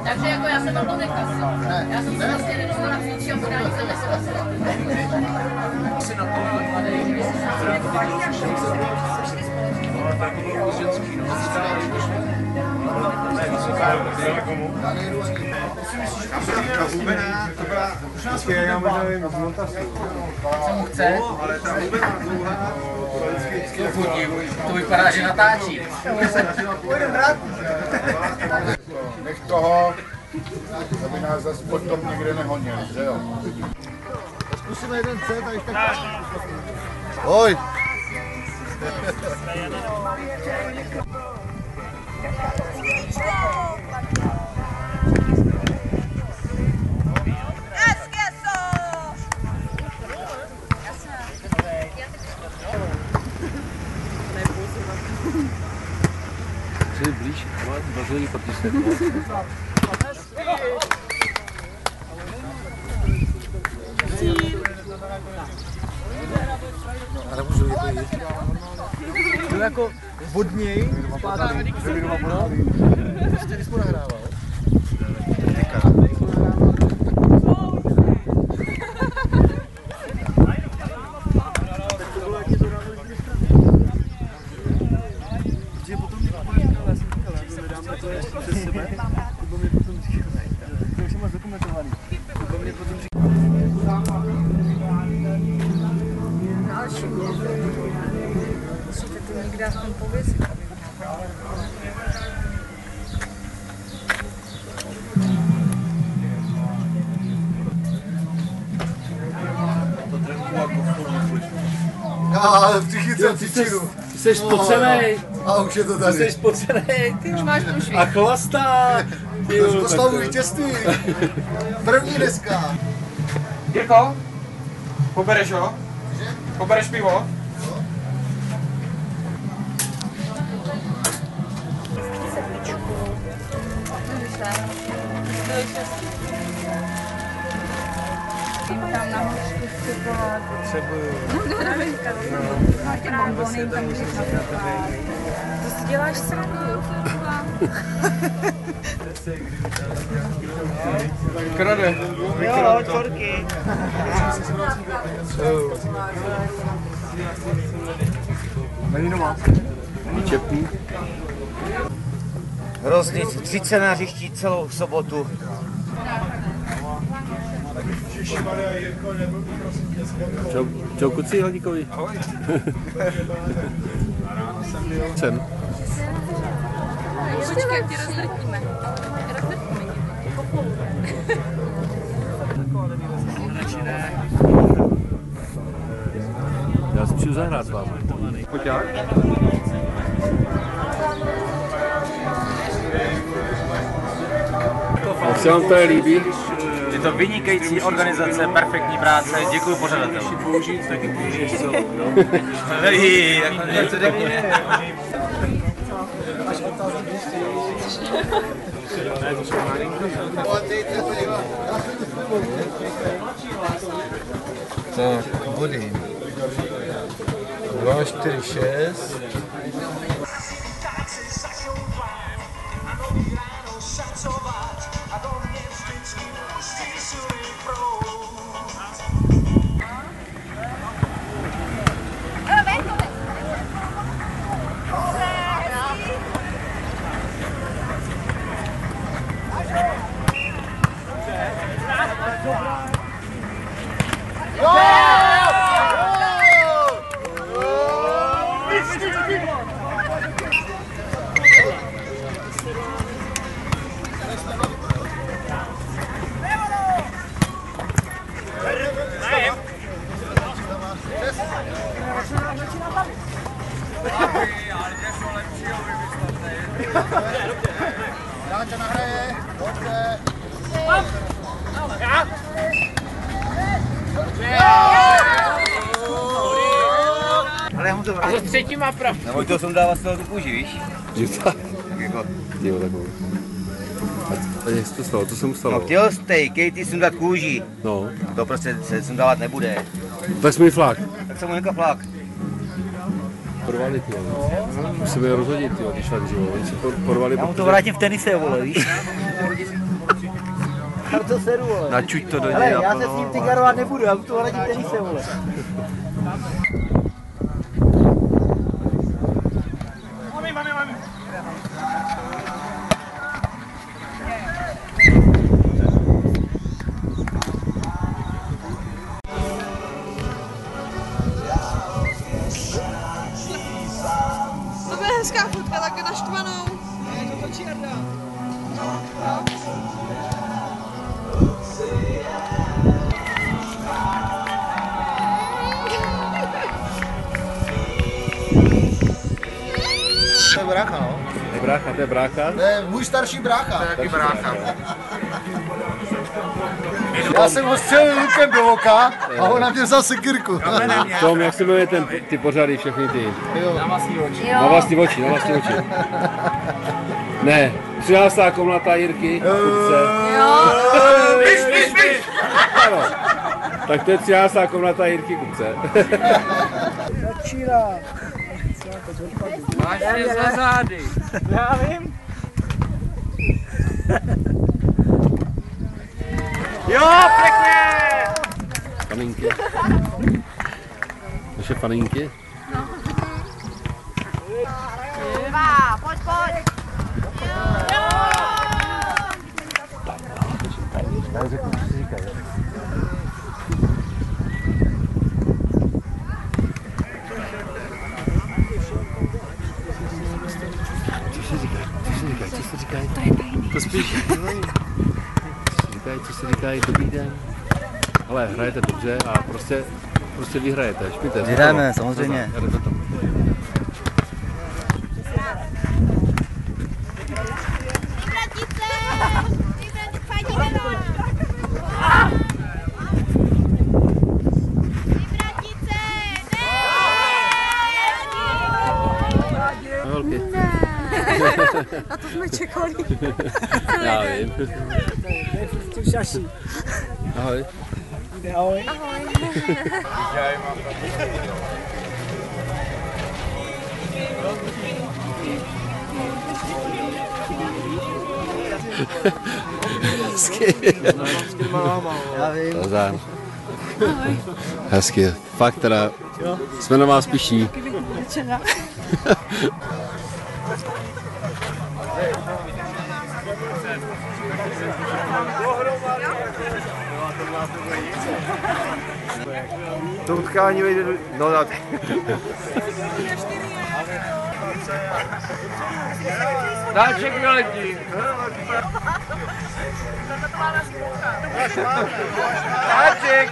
Takže jako já jsem tam nekasila. Já jsem se vlastně nedostala příčí a podání jsem nesla. Asi na to mladý. Co mu chce? To vypadá, že natáčí. Nech toho, aby nás zase potom někde nehonil, že jo? Zkusíme jeden set a ještě tak... Oj! Jsi blíž, ale bazilí potisne. Ale můžu jít. Byl jako vodněj, zpátky. Prostě když mu nahrával. Musíte to někde aspoň pověsit. Ale přichycel příčinu. Ty jsi spocenej. A už je to tady. Ty jsi spocenej. Už máš průšvih. A chlastá. Postavu štěstí. První dneska. Jirko, pobereš ho? Pobereš pivo? Tam na hořku vstupovat. Potřebuju. Ty bombony tam můžeš napávat. To si děláš srandu. Krade. Jo, čorky. Není doma. Není čepný. Hroznic 30 na hřiští celou sobotu. Čau kuci Hladíkovi. Ahoj. Cen. Počkej, ti rozdrtíme. Já si přijdu zahrát s vámi. Poťák? Jak se vám to líbí? Je to vynikající organizace, perfektní práce, děkuji pořadatelům. Použít, taky použiješ celou, no. Co řekni? Tak, body. 2, 4, 6. Dáče nahraje, dobře. Ale já mu to vrátím. A to třetí má pravdu. Nebo to jsem dával z toho tu kůži, víš? Že tak? Jako, Jo, takovou. A jak se to stalo? Co se mu no stalo? chtěl jste Katie sundat kůži. No, To prostě se sundávat nebude. tak jsme jí flak. Tak jsem mu někdo flak. Porvali ty, jo. Musíme je rozhodit, jo, ty švadři, jo. Oni se porvali, Já mu to vrátím v tenise, vole, víš? Já to sedu, vole. načuť to do Hele, něj. já se s ním cigarovat nebudu, já mu to vrátím v tenise, vole. To bude hezká fotka, tak naštvanou. Je to čierná. To je brácha, no. To je brácha. To je můj starší brácha. To je jaký brácha. Já jsem ho střelil lukem do oka a on na mě vzal sekyrku. Tom, jak se jmenuje ty pořady, všechny ty? Na vlastní oči. Na vlastní oči. Ne, 13. komnata Jirky, kupce. Ano. Tak to je 13. komnata Jirky, kupce. Máš mě za zády. Já vím. Jo, pěkně! Faninky. Naše faninky. Pojď. Co se říkají? To spíš. Co se říkají? Dobrý den. Ale hrajete dobře a prostě vyhrajete. Špijte. Vyhrajeme, samozřejmě. Holky. Na to jsme čekali. Já vím. Ahoj. Ahoj. Já vím. Nazdar. Hezky. Fakt teda. Jsme na vás pišní. To utkání vejde do... No, no. Dáček vyletí. Dáček.